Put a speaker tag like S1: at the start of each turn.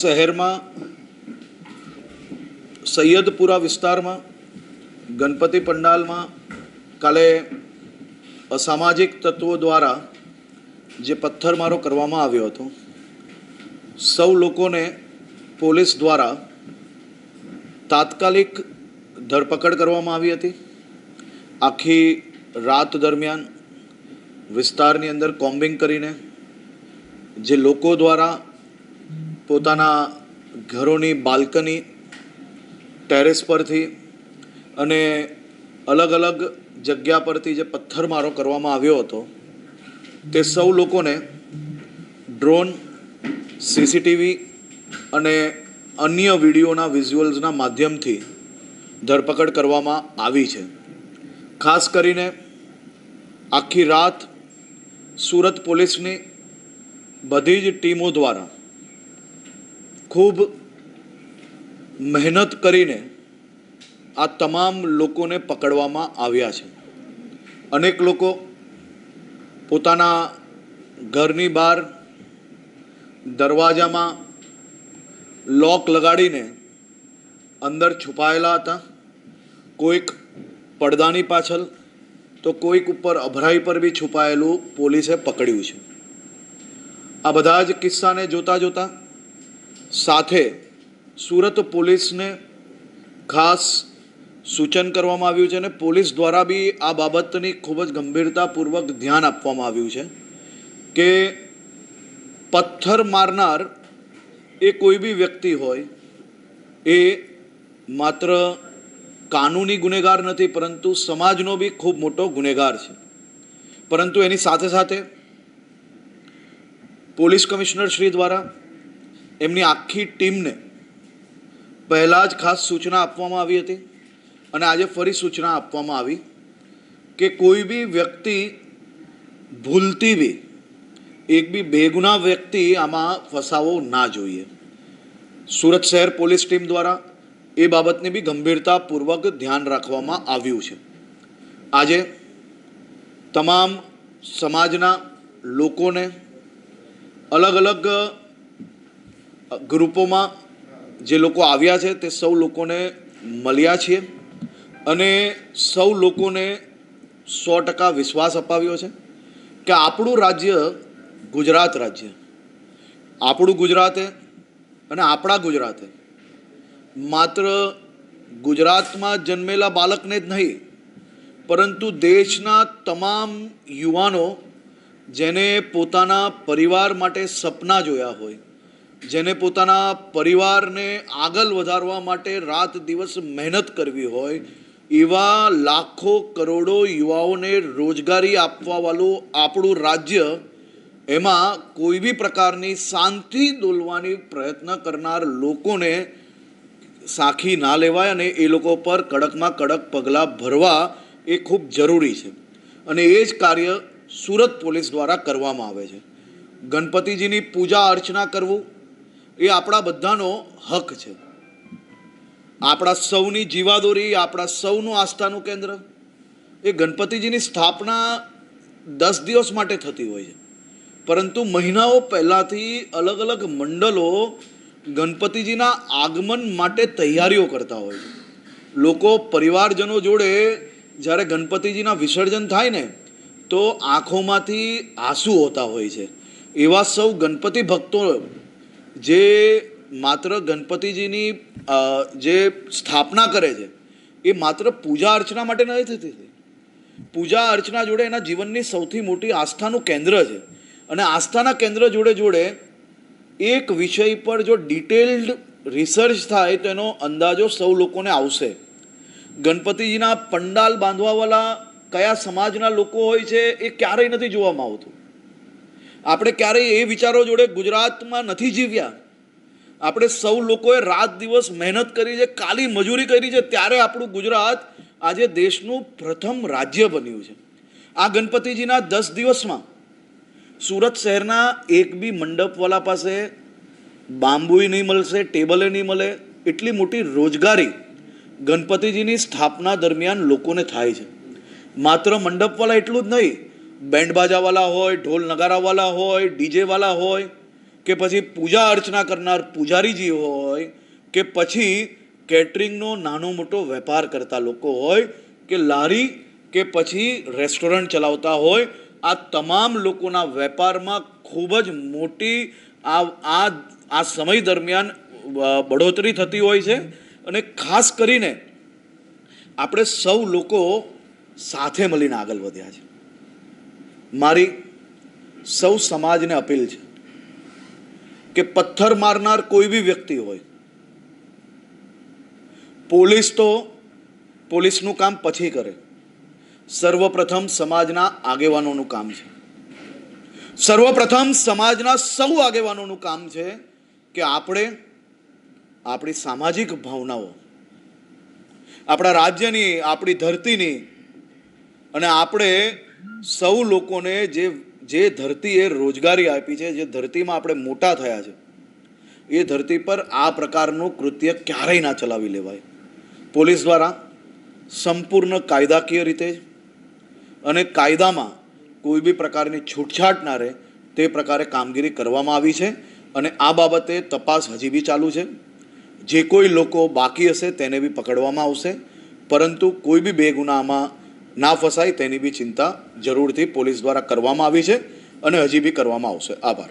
S1: શહેરમાં સૈયદપુરા વિસ્તારમાં ગણપતિ પંડાલમાં કાલે અસામાજિક તત્વો દ્વારા જે પથ્થરમારો કરવામાં આવ્યો હતો, સૌ લોકોને પોલીસ દ્વારા તાત્કાલિક ધરપકડ કરવામાં આવી હતી। આખી રાત દરમિયાન વિસ્તારની અંદર કોમ્બિંગ કરીને જે લોકો દ્વારા પોતાના ઘરોની બાલ્કની, ટેરેસ પરથી અને અલગ અલગ જગ્યા પરથી જે પથ્થરમારો કરવામાં આવ્યો હતો, તે સૌ લોકોને ડ્રોન, સીસીટીવી અને અન્ય વિડીયોના વિઝ્યુઅલ્સના માધ્યમથી ધરપકડ કરવામાં આવી છે। ખાસ કરીને આખી રાત સુરત પોલીસની બધી જ ટીમો દ્વારા ખૂબ મહેનત કરીને આ તમામ લોકોને પકડવામાં આવ્યા છે। અનેક લોકો પોતાના ઘરની બહાર દરવાજામાં લોક લગાડીને અંદર છુપાયેલા હતા, કોઈક પડદાની પાછળ તો કોઈક ઉપર અભરાઈ પર બી છુપાયેલું પોલીસે પકડ્યું છે। આ બધા જ કિસ્સાને જોતાં જોતાં સાથે સુરત પોલીસને ખાસ સૂચન કરવામાં આવ્યું છે અને પોલીસ દ્વારા બી આ બાબતની ખૂબ જ ગંભીરતાપૂર્વક ધ્યાન આપવામાં આવ્યું છે કે પથ્થર મારનાર એ કોઈ બી વ્યક્તિ હોય, એ માત્ર કાનૂની ગુનેગાર નથી પરંતુ સમાજનો બી ખૂબ મોટો ગુનેગાર છે। પરંતુ એની સાથે સાથે પોલીસ કમિશનર શ્રી દ્વારા એમની આખી ટીમને પહેલાં જ ખાસ સૂચના આપવામાં આવી હતી અને આજે ફરી સૂચના આપવામાં આવી કે કોઈ બી વ્યક્તિ ભૂલથી બી એક બી બેગુનાહ વ્યક્તિ આમાં ફસાવો ના જોઈએ। સુરત શહેર પોલીસ ટીમ દ્વારા એ બાબતની બી ગંભીરતાપૂર્વક ધ્યાન રાખવામાં આવ્યું છે। આજે તમામ સમાજના લોકોને અલગ અલગ ગ્રુપોમાં જે લોકો આવ્યા છે તે સૌ લોકોને મળ્યા છીએ અને સૌ લોકોને 100% વિશ્વાસ અપાવ્યો છે કે આપણું રાજ્ય ગુજરાત રાજ્ય, આપણું ગુજરાતે અને આપણા ગુજરાતે માત્ર ગુજરાતમાં જન્મેલા બાળકને જ નહીં પરંતુ દેશના તમામ યુવાનો જેને પોતાના પરિવાર માટે સપના જોયા હોય, જેને પોતાના પરિવારને આગળ વધારવા માટે રાત દિવસ મહેનત કરવી હોય, એવા લાખો કરોડો યુવાઓને રોજગારી આપવાવાળું આપણું રાજ્ય, એમાં કોઈ બી પ્રકારની શાંતિ દોલવાની પ્રયત્ન કરનાર લોકોને સાખી ના લેવાય અને એ લોકો પર કડકમાં કડક પગલાં ભરવા એ ખૂબ જરૂરી છે અને એ જ કાર્ય સુરત પોલીસ દ્વારા કરવામાં આવે છે। ગણપતિજીની પૂજા અર્ચના કરવું એ આપણા બધાનો હક છે। આપણા સૌની જીવાદોરી, આપણા સૌનું આસ્થાનું કેન્દ્ર એ ગણપતિજીની સ્થાપના 10 દિવસ માટે થતી હોય છે, પરંતુ મહિનાઓ પહેલાંથી અલગ અલગ મંડળો ગણપતિજીના આગમન માટે તૈયારીઓ કરતા હોય છે। લોકો પરિવારજનો જોડે જ્યારે ગણપતિજીના વિસર્જન થાય ને તો આંખોમાંથી આંસુ હોતા હોય છે। એવા સૌ ગણપતિ ભક્તો જે માત્ર ગણપતિજીની જે સ્થાપના કરે છે એ માત્ર પૂજા અર્ચના માટે નથી થતી, પૂજા અર્ચના જોડે એના જીવનની સૌથી મોટી આસ્થાનું કેન્દ્ર છે અને આસ્થાના કેન્દ્ર જોડે જોડે એક વિષય પર જો ડિટેલ્ડ રિસર્ચ થાય તો એનો અંદાજો સૌ લોકોને આવશે। ગણપતિજીના પંડાલ બાંધવાવાળા કયા સમાજના લોકો હોય છે એ ક્યારેય નથી જોવામાં આવતું। આપણે ક્યારેય એ વિચારો જોડે ગુજરાતમાં નથી જીવ્યા। આપણે સૌ લોકોએ રાત દિવસ મહેનત કરી છે, કાલી મજૂરી કરી છે, ત્યારે આપણું ગુજરાત આજે દેશનું પ્રથમ રાજ્ય બન્યું છે। આ ગણપતિજીના 10 દિવસમાં સુરત શહેરના એક બી મંડપવાળા પાસે બાંબુય નહીં મળશે, ટેબલે નહીં મળે, એટલી મોટી રોજગારી ગણપતિજીની સ્થાપના દરમિયાન લોકોને થાય છે। માત્ર મંડપવાળા એટલું જ નહીં, બેન્ડ બાજાવાળા હોય, ઢોલ નગારાવાળા હોય, ડીજેવાળા હોય કે પછી પૂજા અર્ચના કરનાર પૂજારીજી હોય કે પછી કેટરિંગનો નાનો મોટો વેપાર કરતા લોકો હોય કે લારી કે પછી રેસ્ટોરન્ટ ચલાવતા હોય, આ તમામ લોકોના વેપારમાં ખૂબ જ મોટી આ સમય દરમિયાન બઢોતરી થતી હોય છે. અને ખાસ કરીને આપણે સૌ લોકો સાથે મળીને આગળ વધ્યા છે. મારી સૌ સમાજને અપીલ છે કે પથ્થર મારનાર કોઈ બી વ્યક્તિ હોય, પોલીસનું કામ પછી કરે, સર્વપ્રથમ સમાજના આગેવાનોનું કામ છે. સર્વપ્રથમ સમાજના સૌ આગેવાનોનું કામ છે કે આપણે આપણી સામાજિક ભાવનાઓ, આપણા રાજ્યની, આપણી ધરતીની અને આપણે સૌ લોકોને જે ધરતીએ રોજગારી આપી છે, જે ધરતીમાં આપણે મોટા થયા છે, એ ધરતી પર આ પ્રકારનું કૃત્ય ક્યારેય ના ચલાવી લેવાય. પોલીસ દ્વારા સંપૂર્ણ કાયદાકીય રીતે અને કાયદામાં કોઈ બી પ્રકારની છૂટછાટ ના રહે તે પ્રકારે કામગીરી કરવામાં આવી છે. અને આ બાબતે તપાસ હજી બી ચાલુ છે. જે કોઈ લોકો બાકી હશે તેને બી પકડવામાં આવશે, પરંતુ કોઈ બી બેગુનાહમાં ના ફસાય તેની બી ચિંતા જરૂરથી પોલીસ દ્વારા કરવામાં આવી છે અને હજી બી કરવામાં આવશે. આભાર.